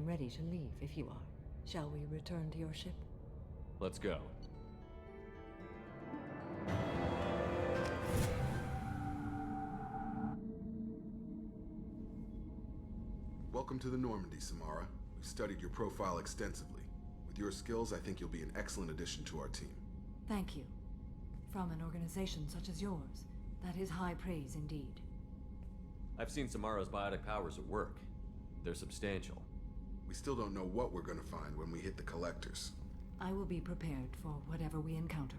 ready to leave if you are. Shall we return to your ship? Let's go. Welcome to the Normandy, Samara. We've studied your profile extensively. With your skills, I think you'll be an excellent addition to our team. Thank you. From an organization such as yours, that is high praise indeed. I've seen Samara's biotic powers at work. They're substantial. We still don't know what we're gonna find when we hit the collectors. I will be prepared for whatever we encounter.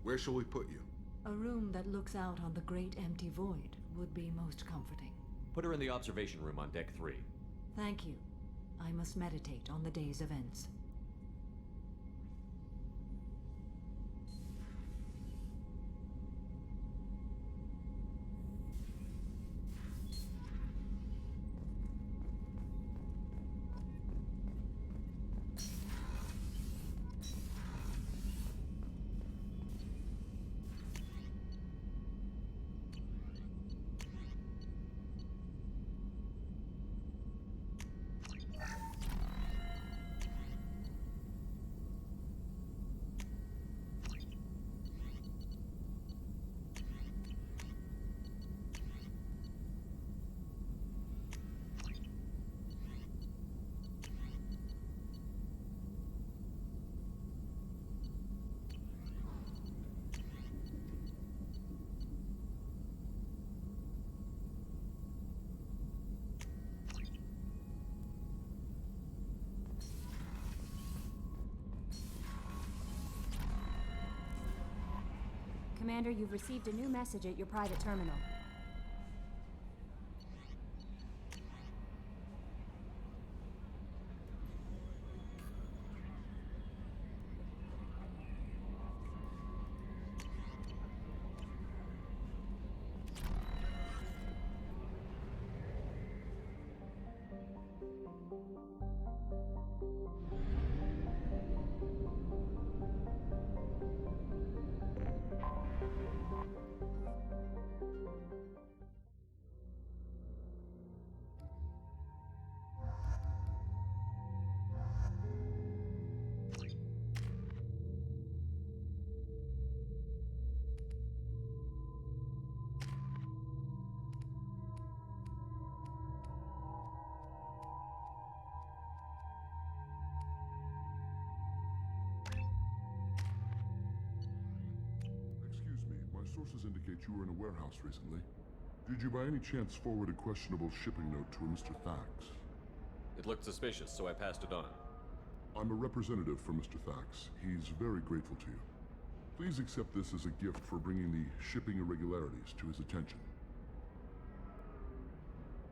Where shall we put you? A room that looks out on the great empty void would be most comforting. Put her in the observation room on Deck 3. Thank you. I must meditate on the day's events. Commander, you've received a new message at your private terminal. My sources indicate you were in a warehouse recently. Did you by any chance forward a questionable shipping note to a Mr. Thax? It looked suspicious, so I passed it on. I'm a representative for Mr. Thax. He's very grateful to you. Please accept this as a gift for bringing the shipping irregularities to his attention.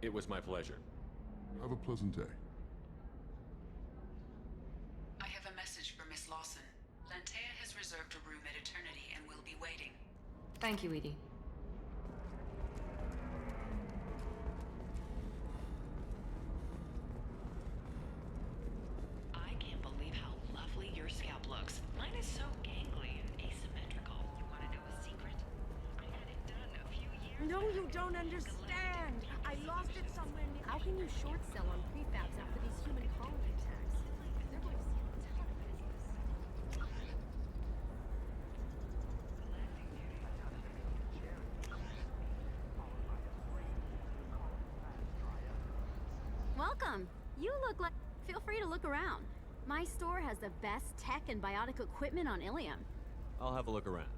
It was my pleasure. Have a pleasant day. I have a message for Miss Lawson. Lantea has reserved a room at Eternity and will be waiting. Thank you, Edie. I can't believe how lovely your scalp looks. Mine is so gangly and asymmetrical. You want to know a secret? I had it done a few years No, back. you don't understand. I lost it somewhere near... How can you short sell on prefabs after these human colony attacks? They're going to see a ton of business. Welcome. You look like... Feel free to look around. My store has the best tech and biotic equipment on Ilium. I'll have a look around.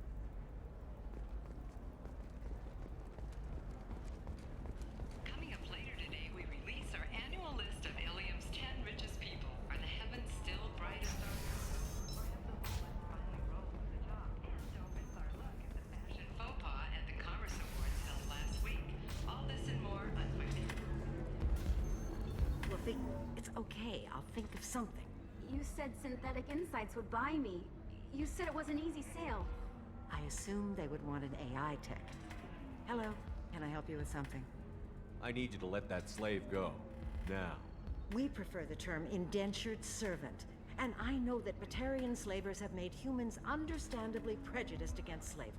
Coming up later today, we release our annual list of Ilium's 10 richest people. Are the heavens still bright as stars? Fashion faux pas at the Commerce Awards held last week. All this and more on Monday. Well, it's okay. I'll think of something. You said Synthetic Insights would buy me. You said it was an easy sale. I assumed they would want an AI tech. Hello, can I help you with something? I need you to let that slave go. Now. We prefer the term indentured servant. And I know that Batarian slavers have made humans understandably prejudiced against slavery.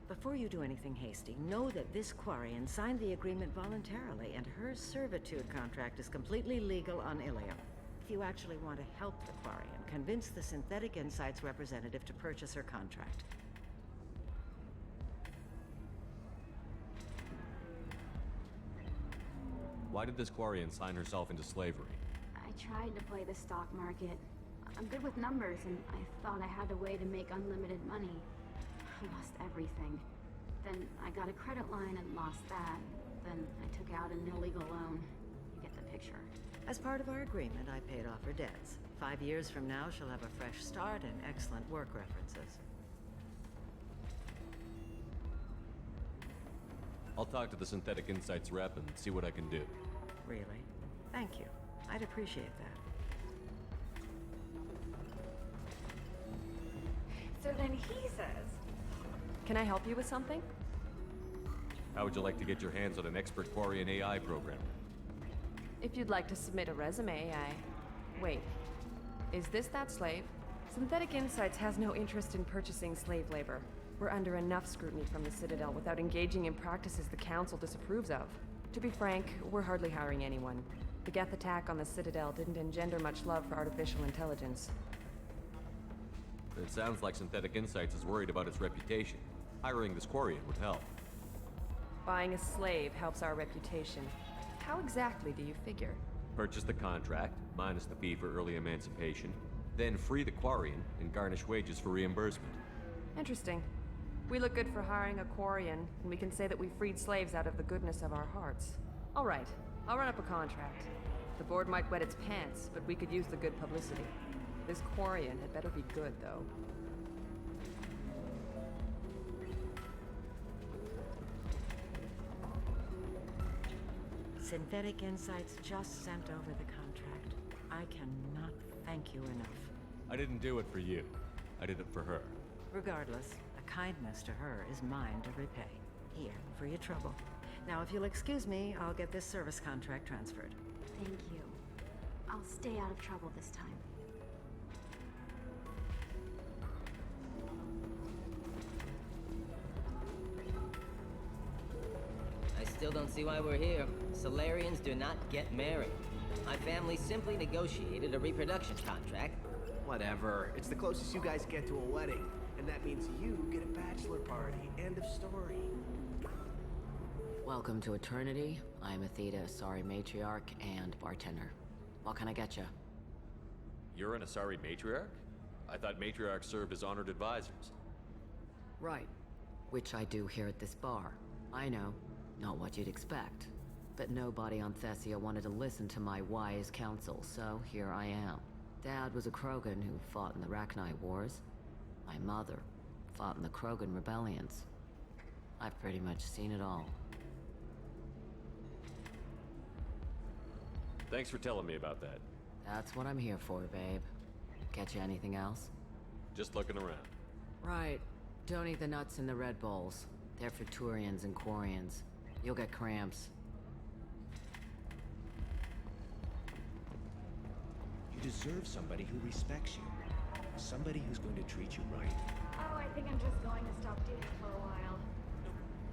Before you do anything hasty, know that this Quarian signed the agreement voluntarily, and her servitude contract is completely legal on Ilium. If you actually want to help the Quarian, convince the Synthetic Insights representative to purchase her contract. Why did this Quarian sign herself into slavery? I tried to play the stock market. I'm good with numbers, and I thought I had a way to make unlimited money. I lost everything. Then I got a credit line and lost that. Then I took out an illegal loan. You get the picture. As part of our agreement, I paid off her debts. 5 years from now, she'll have a fresh start and excellent work references. I'll talk to the Synthetic Insights rep and see what I can do. Really? Thank you. I'd appreciate that. So then he says, Can I help you with something? How would you like to get your hands on an expert Quarian AI programmer? If you'd like to submit a resume, Wait. Is this that slave? Synthetic Insights has no interest in purchasing slave labor. We're under enough scrutiny from the Citadel without engaging in practices the Council disapproves of. To be frank, we're hardly hiring anyone. The Geth attack on the Citadel didn't engender much love for artificial intelligence. It sounds like Synthetic Insights is worried about its reputation. Hiring this Quarian would help. Buying a slave helps our reputation. How exactly do you figure? Purchase the contract, minus the fee for early emancipation, then free the Quarian and garnish wages for reimbursement. Interesting. We look good for hiring a Quarian, and we can say that we freed slaves out of the goodness of our hearts. All right, I'll run up a contract. The board might wet its pants, but we could use the good publicity. This Quarian had better be good, though. Synthetic Insights just sent over the contract. I cannot thank you enough. I didn't do it for you. I did it for her. Regardless, a kindness to her is mine to repay. Here, for your trouble. Now, if you'll excuse me, I'll get this service contract transferred. thank you. I'll stay out of trouble this time. I still don't see why we're here. Solarians do not get married. My family simply negotiated a reproduction contract. Whatever. It's the closest you guys get to a wedding. And that means you get a bachelor party. End of story. Welcome to Eternity. I'm Athena, Asari Matriarch and bartender. What can I get you? You're an Asari Matriarch? I thought Matriarchs served as honored advisors. Right. Which I do here at this bar. I know. Not what you'd expect. But nobody on Thessia wanted to listen to my wise counsel, so here I am. Dad was a Krogan who fought in the Rachni Wars. My mother fought in the Krogan rebellions. I've pretty much seen it all. Thanks for telling me about that. That's what I'm here for, babe. Get you anything else? Just looking around. Right. Don't eat the nuts in the Red Bowls. They're for Turians and Quarians. You'll get cramps. You deserve somebody who respects you. Somebody who's going to treat you right. Oh, I think I'm just going to stop dating for a while.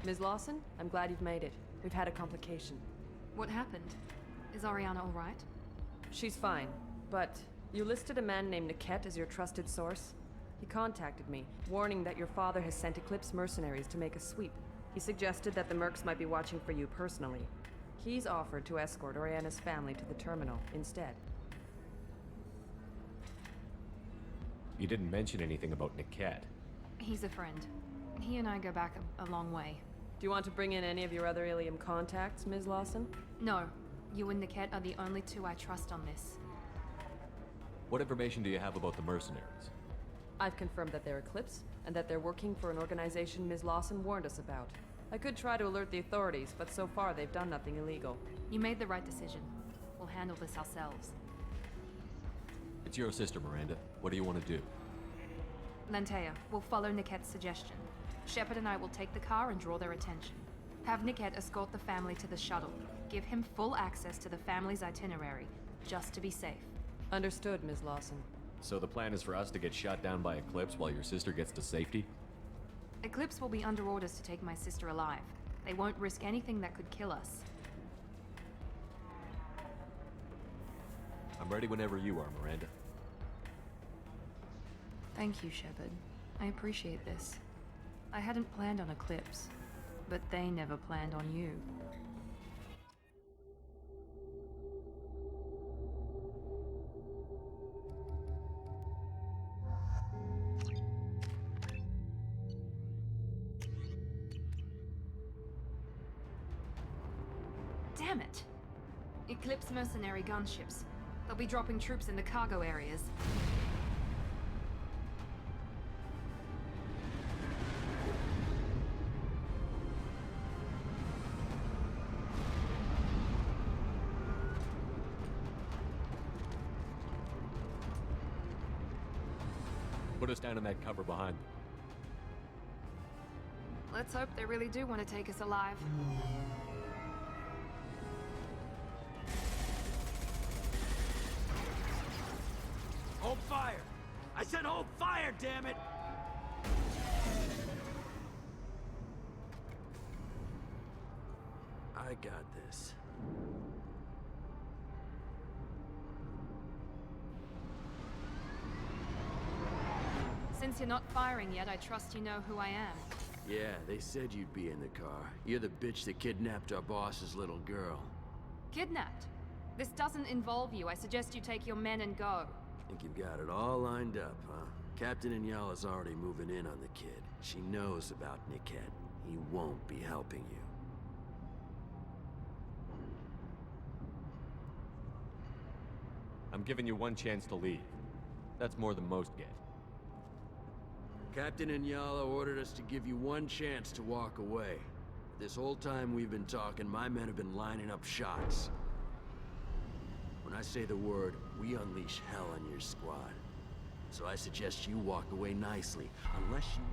Ms. Lawson, I'm glad you've made it. We've had a complication. What happened? Is Ariana all right? She's fine, but you listed a man named Niket as your trusted source. He contacted me, warning that your father has sent Eclipse mercenaries to make a sweep. He suggested that the Mercs might be watching for you personally. He's offered to escort Oriana's family to the terminal instead. You didn't mention anything about Niket. He's a friend. He and I go back a long way. Do you want to bring in any of your other Ilium contacts, Ms. Lawson? No. You and Niket are the only two I trust on this. What information do you have about the mercenaries? I've confirmed that they're Eclipse, and that they're working for an organization Ms. Lawson warned us about. I could try to alert the authorities, but so far they've done nothing illegal. You made the right decision. We'll handle this ourselves. It's your sister, Miranda. What do you want to do? Lantea, we'll follow Niket's suggestion. Shepard and I will take the car and draw their attention. Have Niket escort the family to the shuttle. Give him full access to the family's itinerary, just to be safe. Understood, Ms. Lawson. So the plan is for us to get shot down by Eclipse while your sister gets to safety? Eclipse will be under orders to take my sister alive. They won't risk anything that could kill us. I'm ready whenever you are, Miranda. Thank you, Shepard. I appreciate this. I hadn't planned on Eclipse, but they never planned on you. Damn it! Eclipse mercenary gunships. They'll be dropping troops in the cargo areas. Put us down in that cover behind them. Let's hope they really do want to take us alive. Hold fire! I said hold fire, damn it! I got this. Since you're not firing yet, I trust you know who I am. Yeah, they said you'd be in the car. You're the bitch that kidnapped our boss's little girl. Kidnapped? This doesn't involve you. I suggest you take your men and go. Think you've got it all lined up, huh? Captain Inyala's already moving in on the kid. She knows about Niket. He won't be helping you. I'm giving you one chance to leave. That's more than most get. Captain Inyala ordered us to give you one chance to walk away. This whole time we've been talking, my men have been lining up shots. When I say the word, we unleash hell on your squad. So I suggest you walk away nicely, unless you...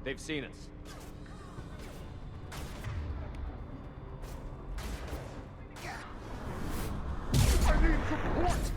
They've seen us. I need support!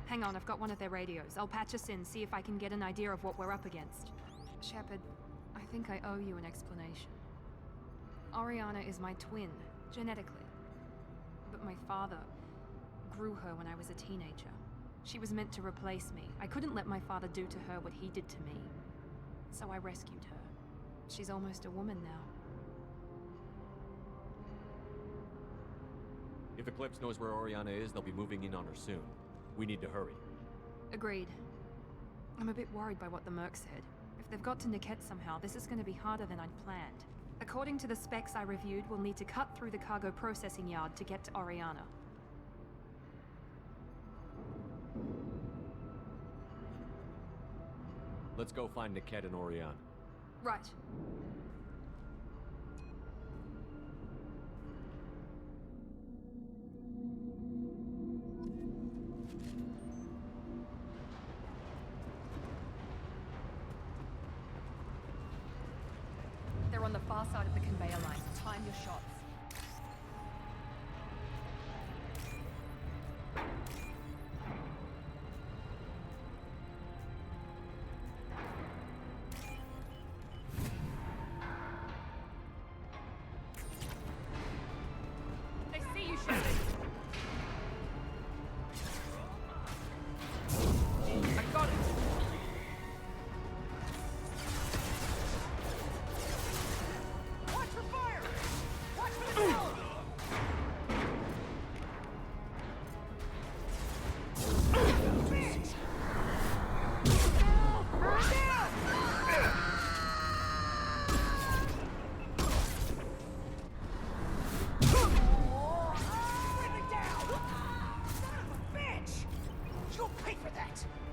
Hang on, I've got one of their radios. I'll patch us in, see if I can get an idea of what we're up against. Shepard, I think I owe you an explanation. Oriana is my twin, genetically. But my father grew her when I was a teenager. She was meant to replace me. I couldn't let my father do to her what he did to me. So I rescued her. She's almost a woman now. If Eclipse knows where Oriana is, they'll be moving in on her soon. We need to hurry. Agreed. I'm a bit worried by what the Merc said. If they've got to Niket somehow, this is going to be harder than I'd planned. According to the specs I reviewed, we'll need to cut through the cargo processing yard to get to Oriana. Let's go find Niket and Oriana. Right. They're on the far side of the conveyor line. Time your shots.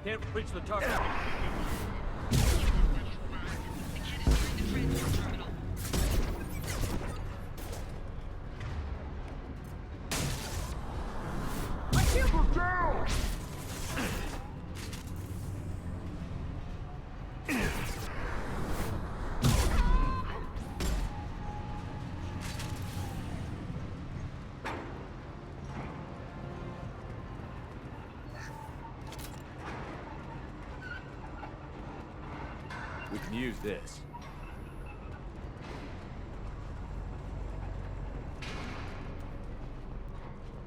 Can't reach the target. The kid is nearing the transport terminal. We can use this.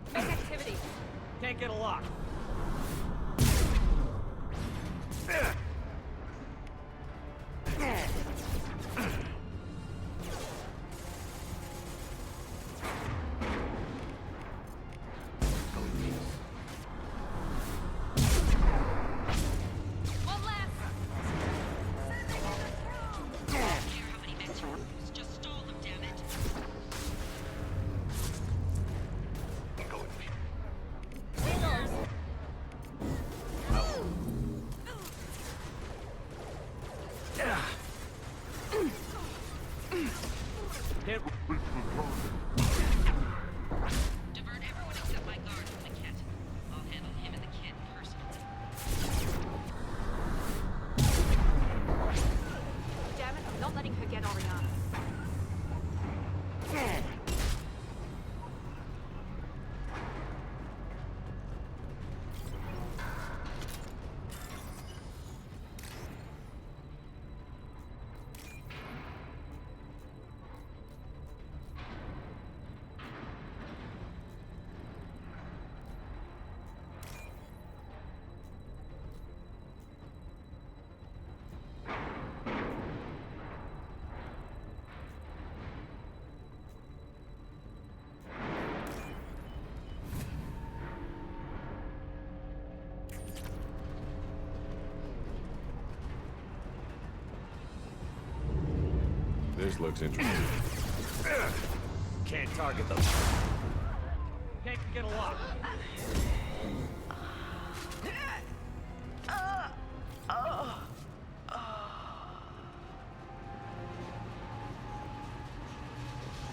Fake activity. Can't get a lock. One last. Don't care how many mechs you use, just stall them, damn it. Can't Divert everyone except my guard from the kit. I'll handle him and the kid personally. Damn it, I'm not letting her get Oriana. This looks interesting. Can't target them. Can't get a lock.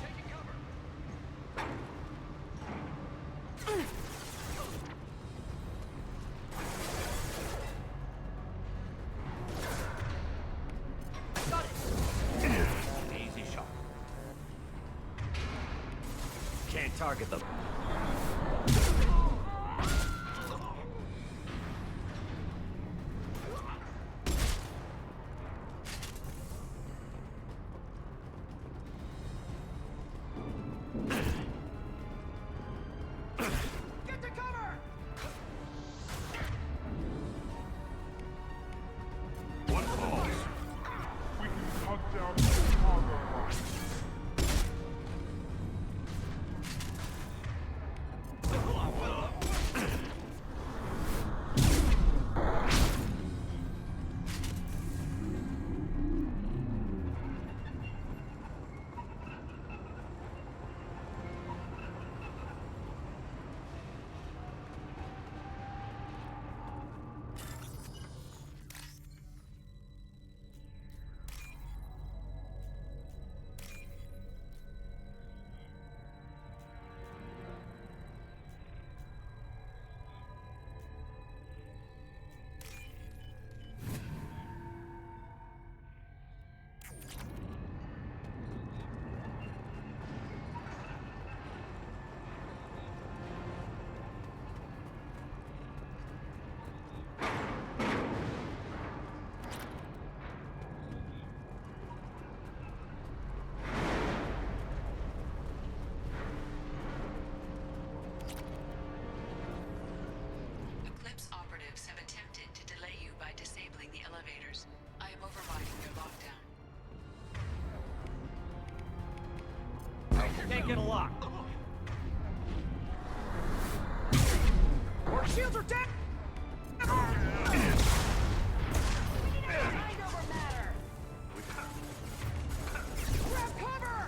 Taking cover. Got it. Easy shot. Can't target them. Get to cover! One falls. We can hunt down the cargo line. Eclipse operatives have attempted to delay you by disabling the elevators. I am overriding your lockdown. Can't get a lock. Our shields are down! Grab cover!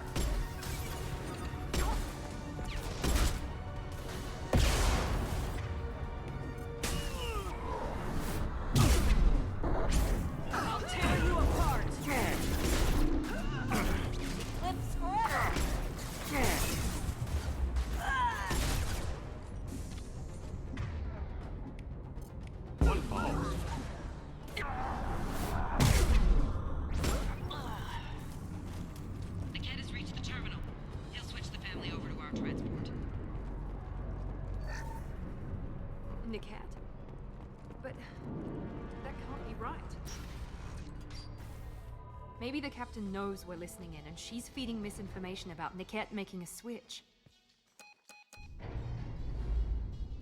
Maybe the captain knows we're listening in, and she's feeding misinformation about Niket making a switch.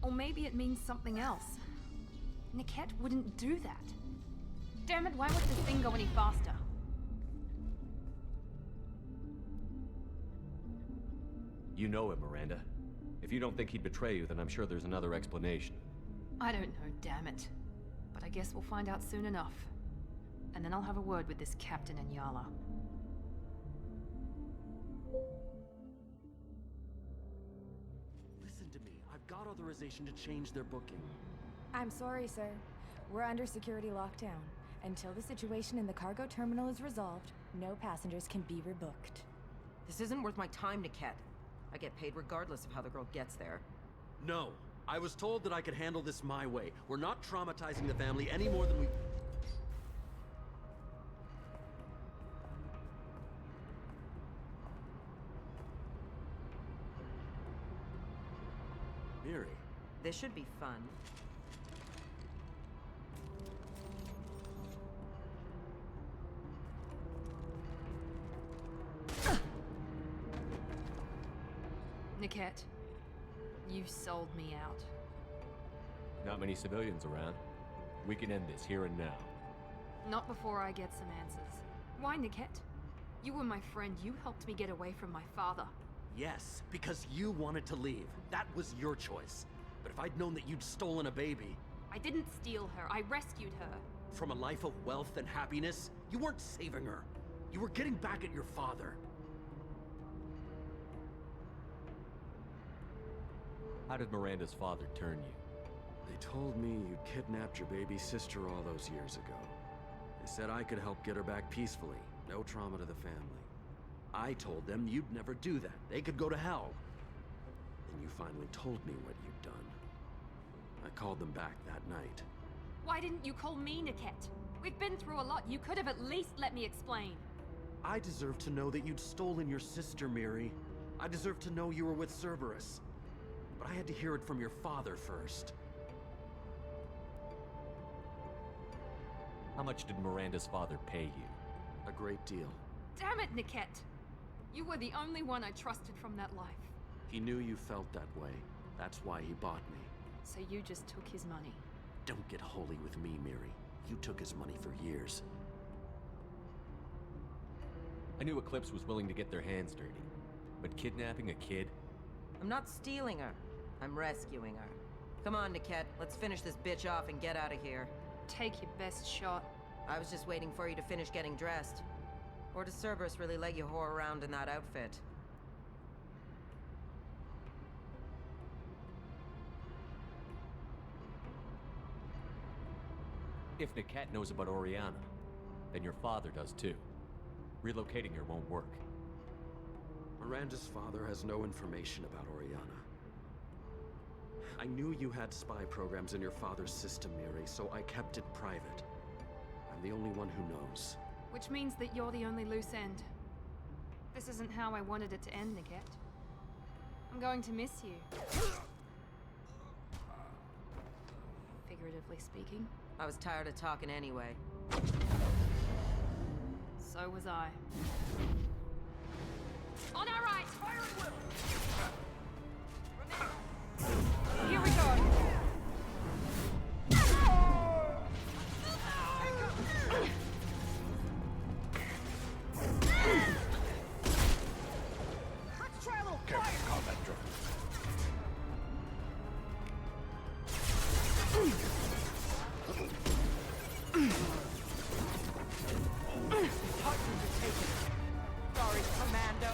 Or maybe it means something else. Niket wouldn't do that. Damn it, why would this thing go any faster? You know him, Miranda. If you don't think he'd betray you, then I'm sure there's another explanation. I don't know, damn it. But I guess we'll find out soon enough. And then I'll have a word with this captain and Yala. Listen to me. I've got authorization to change their booking. I'm sorry, sir. We're under security lockdown. Until the situation in the cargo terminal is resolved, no passengers can be rebooked. This isn't worth my time, Niket. I get paid regardless of how the girl gets there. No. I was told that I could handle this my way. We're not traumatizing the family any more than we... Miri. This should be fun. Niket, you sold me out. Not many civilians around. We can end this here and now. Not before I get some answers. Why, Niket? You were my friend. You helped me get away from my father. Yes, because you wanted to leave. That was your choice. But if I'd known that you'd stolen a baby... I didn't steal her. I rescued her. From a life of wealth and happiness, you weren't saving her. You were getting back at your father. How did Miranda's father turn you? They told me you kidnapped your baby sister all those years ago. They said I could help get her back peacefully. No trauma to the family. I told them you'd never do that. They could go to hell. Then you finally told me what you'd done. I called them back that night. Why didn't you call me, Niket? We've been through a lot. You could have at least let me explain. I deserve to know that you'd stolen your sister, Miri. I deserve to know you were with Cerberus. But I had to hear it from your father first. How much did Miranda's father pay you? A great deal. Damn it, Niket! You were the only one I trusted from that life. He knew you felt that way. That's why he bought me. So you just took his money? Don't get holy with me, Miri. You took his money for years. I knew Eclipse was willing to get their hands dirty. But kidnapping a kid? I'm not stealing her. I'm rescuing her. Come on, Niket. Let's finish this bitch off and get out of here. Take your best shot. I was just waiting for you to finish getting dressed. Or does Cerberus really let you whore around in that outfit? If Niket knows about Oriana, then your father does too. Relocating her won't work. Miranda's father has no information about Oriana. I knew you had spy programs in your father's system, Miri, so I kept it private. I'm the only one who knows. Which means that you're the only loose end. This isn't how I wanted it to end, Niket. I'm going to miss you. Figuratively speaking. I was tired of talking anyway. So was I. On our right! Fire at will! Here we go! Let's try a little careful combat drill. Sorry, Commando.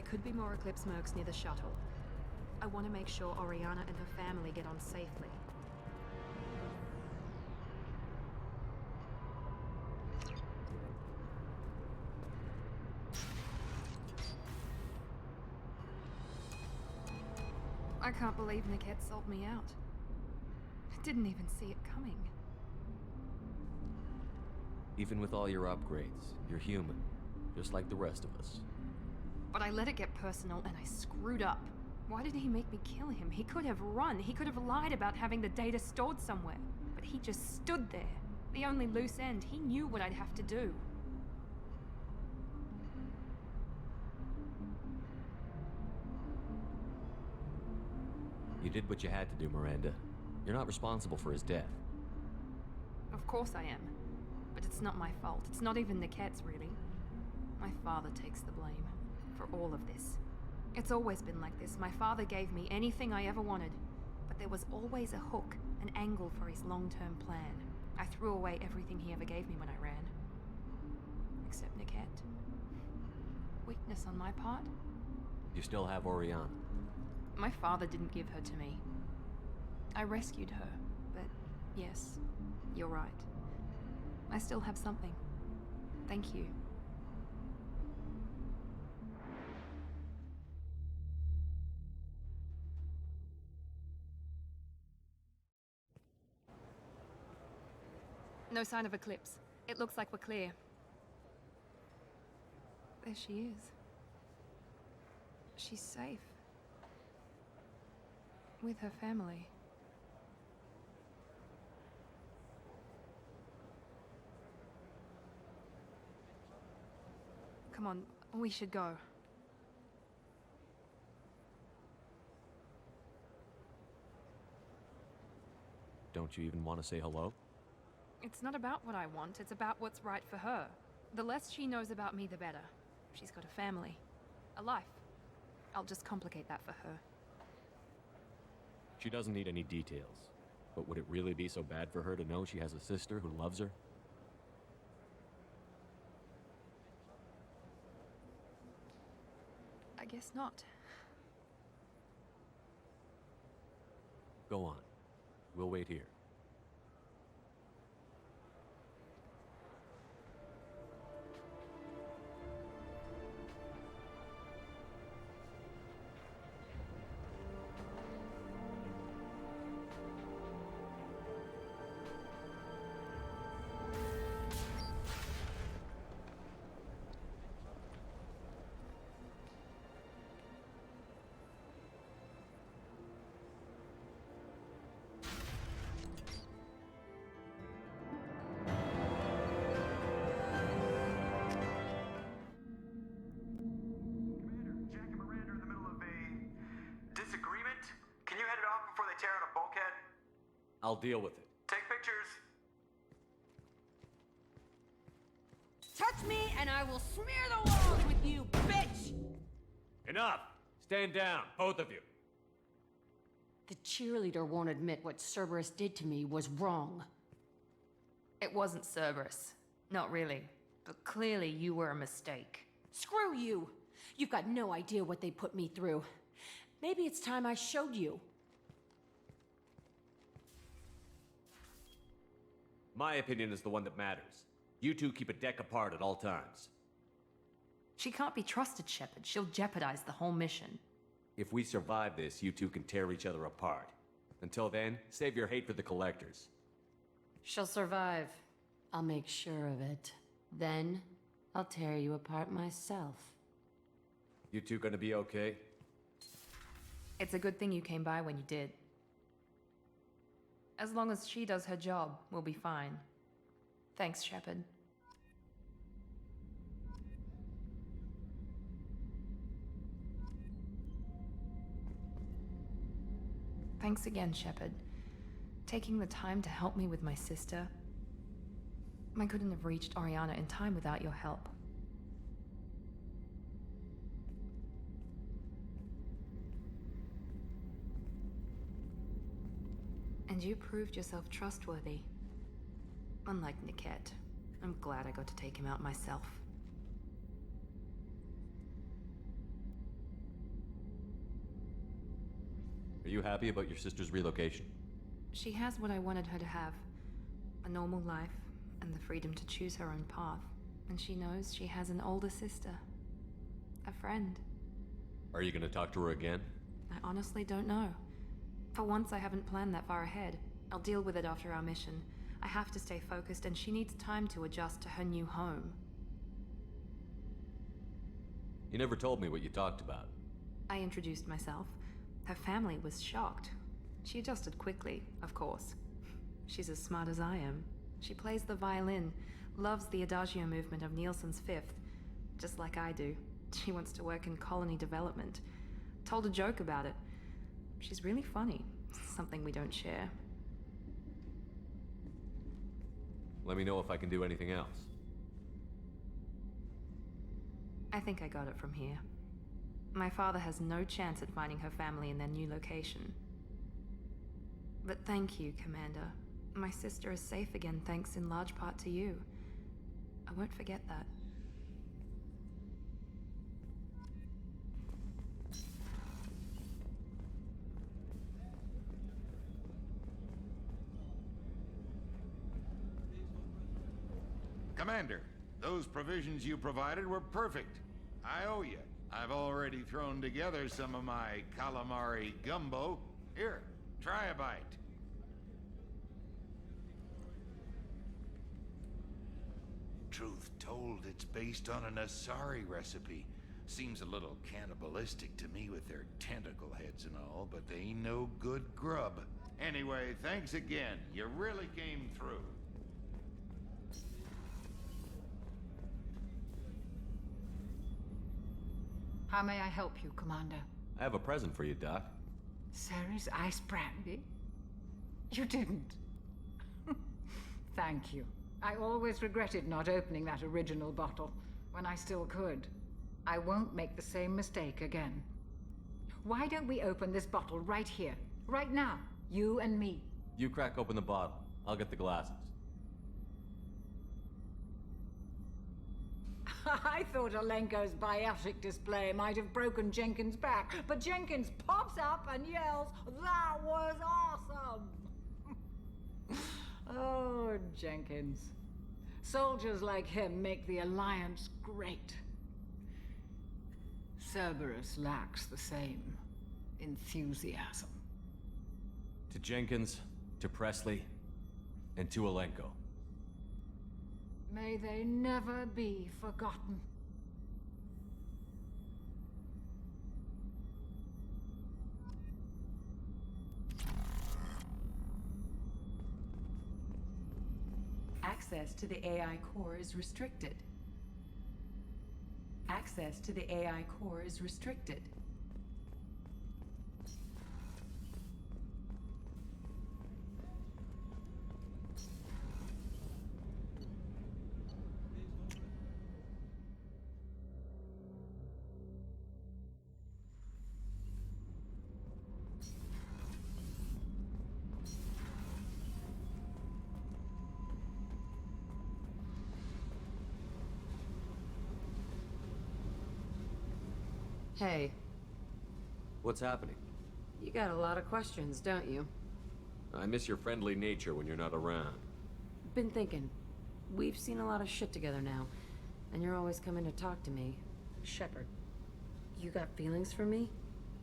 could be more Eclipse mercs near the shuttle. I want to make sure Oriana and her family get on safely. I can't believe Niket sold me out. Didn't even see it coming. Even with all your upgrades, you're human, just like the rest of us. But I let it get personal and I screwed up. Why did he make me kill him? He could have run. He could have lied about having the data stored somewhere. But he just stood there. The only loose end. He knew what I'd have to do. You did what you had to do, Miranda. You're not responsible for his death. Of course I am. But it's not my fault. It's not even Niket's, really. My father takes the blame for all of this. It's always been like this. My father gave me anything I ever wanted, but there was always a hook, an angle for his long-term plan. I threw away everything he ever gave me when I ran. Except Niket. Weakness on my part? You still have Oriana. My father didn't give her to me. I rescued her, but yes, you're right. I still have something. Thank you. No sign of Eclipse. It looks like we're clear. There she is. She's safe. With her family. Come on, we should go. Don't you even want to say hello? It's not about what I want, it's about what's right for her. The less she knows about me, the better. She's got a family. A life. I'll just complicate that for her. She doesn't need any details. But would it really be so bad for her to know she has a sister who loves her? I guess not. Go on. We'll wait here. I'll deal with it. Take pictures. Touch me and I will smear the walls with you, bitch! Enough! Stand down, both of you. The cheerleader won't admit what Cerberus did to me was wrong. It wasn't Cerberus. Not really. But clearly you were a mistake. Screw you! You've got no idea what they put me through. Maybe it's time I showed you. My opinion is the one that matters. You two keep a deck apart at all times. She can't be trusted, Shepard. She'll jeopardize the whole mission. If we survive this, you two can tear each other apart. Until then, save your hate for the Collectors. She'll survive. I'll make sure of it. Then, I'll tear you apart myself. You two gonna be okay? It's a good thing you came by when you did. As long as she does her job, we'll be fine. Thanks, Shepard. Thanks again, Shepard. Taking the time to help me with my sister. I couldn't have reached Oriana in time without your help. And you proved yourself trustworthy. Unlike Niket, I'm glad I got to take him out myself. Are you happy about your sister's relocation? She has what I wanted her to have. A normal life, and the freedom to choose her own path. And she knows she has an older sister. A friend. Are you gonna talk to her again? I honestly don't know. For once, I haven't planned that far ahead. I'll deal with it after our mission. I have to stay focused, and she needs time to adjust to her new home. You never told me what you talked about. I introduced myself. Her family was shocked. She adjusted quickly, of course. She's as smart as I am. She plays the violin, loves the adagio movement of Nielsen's Fifth, just like I do. She wants to work in colony development. Told a joke about it. She's really funny. Something we don't share. Let me know if I can do anything else. I think I got it from here. My father has no chance at finding her family in their new location. But thank you, Commander. My sister is safe again thanks in large part to you. I won't forget that. Commander, those provisions you provided were perfect. I owe you. I've already thrown together some of my calamari gumbo. Here, try a bite. Truth told, it's based on an Asari recipe. Seems a little cannibalistic to me with their tentacle heads and all, but they ain't no good grub. Anyway, thanks again. You really came through. How may I help you, Commander? I have a present for you, Doc. Ceres ice brandy? You didn't. Thank you. I always regretted not opening that original bottle when I still could. I won't make the same mistake again. Why don't we open this bottle right here, right now, you and me? You crack open the bottle. I'll get the glasses. I thought Alenko's biotic display might have broken Jenkins' back, but Jenkins pops up and yells, "That was awesome!" Oh, Jenkins. Soldiers like him make the Alliance great. Cerberus lacks the same enthusiasm. To Jenkins, to Presley, and to Alenko. May they never be forgotten. Access to the AI core is restricted. Access to the AI core is restricted. Hey. What's happening? You got a lot of questions, don't you? I miss your friendly nature when you're not around. Been thinking. We've seen a lot of shit together now, and you're always coming to talk to me. Shepard, you got feelings for me?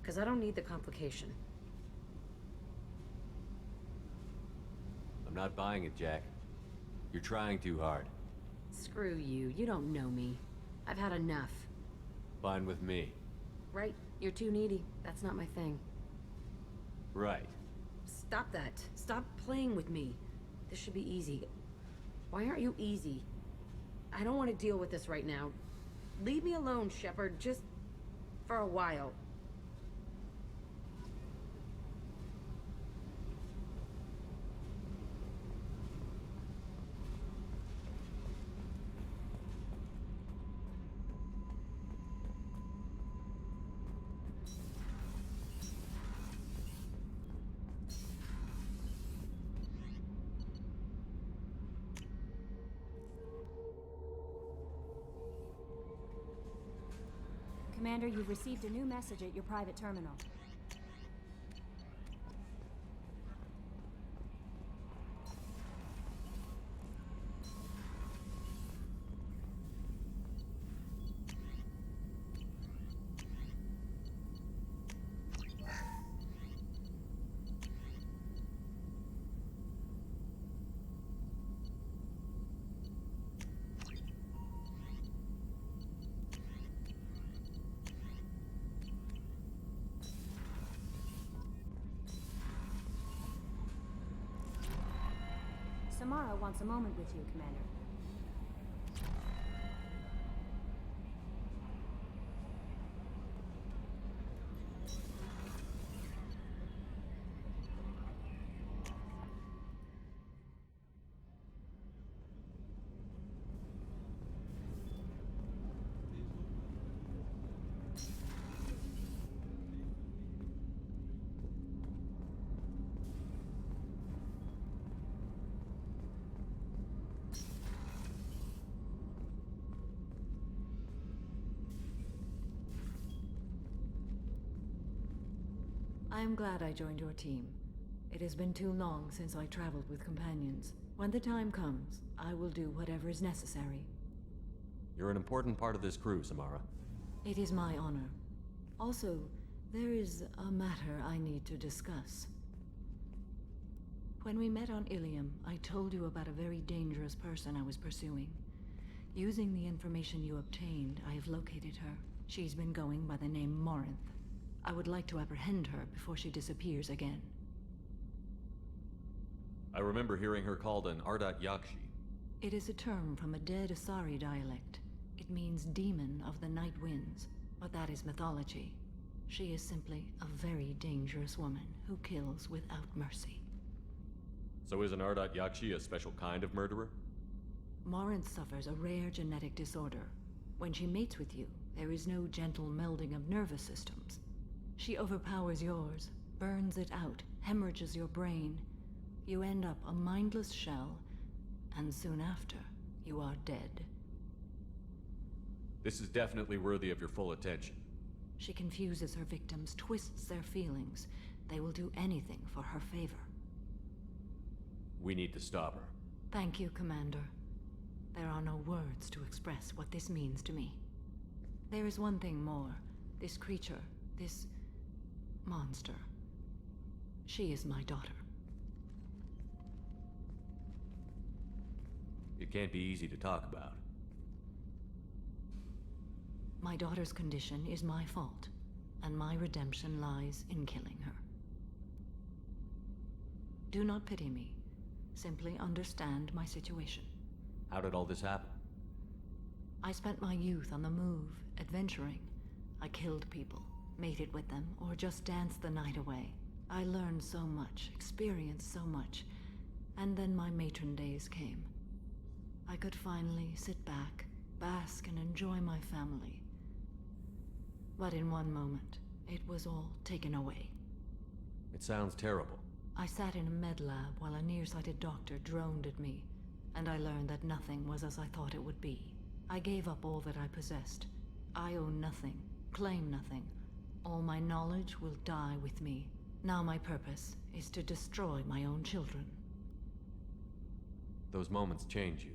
'Cause I don't need the complication. I'm not buying it, Jack. You're trying too hard. Screw you. You don't know me. I've had enough. Fine with me. Right? You're too needy. That's not my thing. Right. Stop that. Stop playing with me. This should be easy. Why aren't you easy? I don't want to deal with this right now. Leave me alone, Shepard. Just for a while. Commander, you've received a new message at your private terminal. Samara wants a moment with you, Commander. I am glad I joined your team. It has been too long since I traveled with companions. When the time comes, I will do whatever is necessary. You're an important part of this crew, Samara. It is my honor. Also, there is a matter I need to discuss. When we met on Ilium, I told you about a very dangerous person I was pursuing. Using the information you obtained, I have located her. She's been going by the name Morinth. I would like to apprehend her before she disappears again. I remember hearing her called an Ardat Yakshi. It is a term from a dead Asari dialect. It means demon of the night winds, but that is mythology. She is simply a very dangerous woman who kills without mercy. So is an Ardat Yakshi a special kind of murderer? Morinth suffers a rare genetic disorder. When she mates with you, there is no gentle melding of nervous systems. She overpowers yours, burns it out, hemorrhages your brain. You end up a mindless shell, and soon after, you are dead. This is definitely worthy of your full attention. She confuses her victims, twists their feelings. They will do anything for her favor. We need to stop her. Thank you, Commander. There are no words to express what this means to me. There is one thing more. This creature, this monster. She is my daughter. It can't be easy to talk about. My daughter's condition is my fault, and my redemption lies in killing her. Do not pity me. Simply understand my situation. How did all this happen? I spent my youth on the move, adventuring. I killed people, mated with them, or just danced the night away. I learned so much, experienced so much, and then my matron days came. I could finally sit back, bask, and enjoy my family. But in one moment, it was all taken away. It sounds terrible. I sat in a med lab while a nearsighted doctor droned at me, and I learned that nothing was as I thought it would be. I gave up all that I possessed. I own nothing, claim nothing. All my knowledge will die with me. Now my purpose is to destroy my own children. Those moments change you.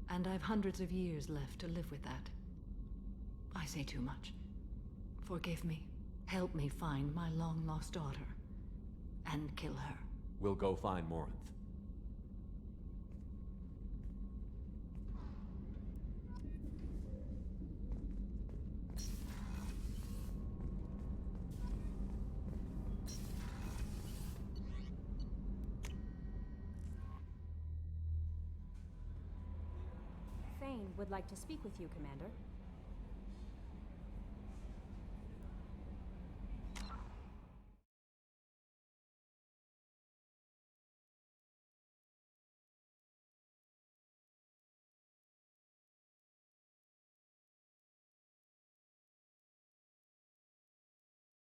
And I've hundreds of years left to live with that. I say too much. Forgive me. Help me find my long-lost daughter. And kill her. We'll go find Morinth. Thane would like to speak with you, Commander.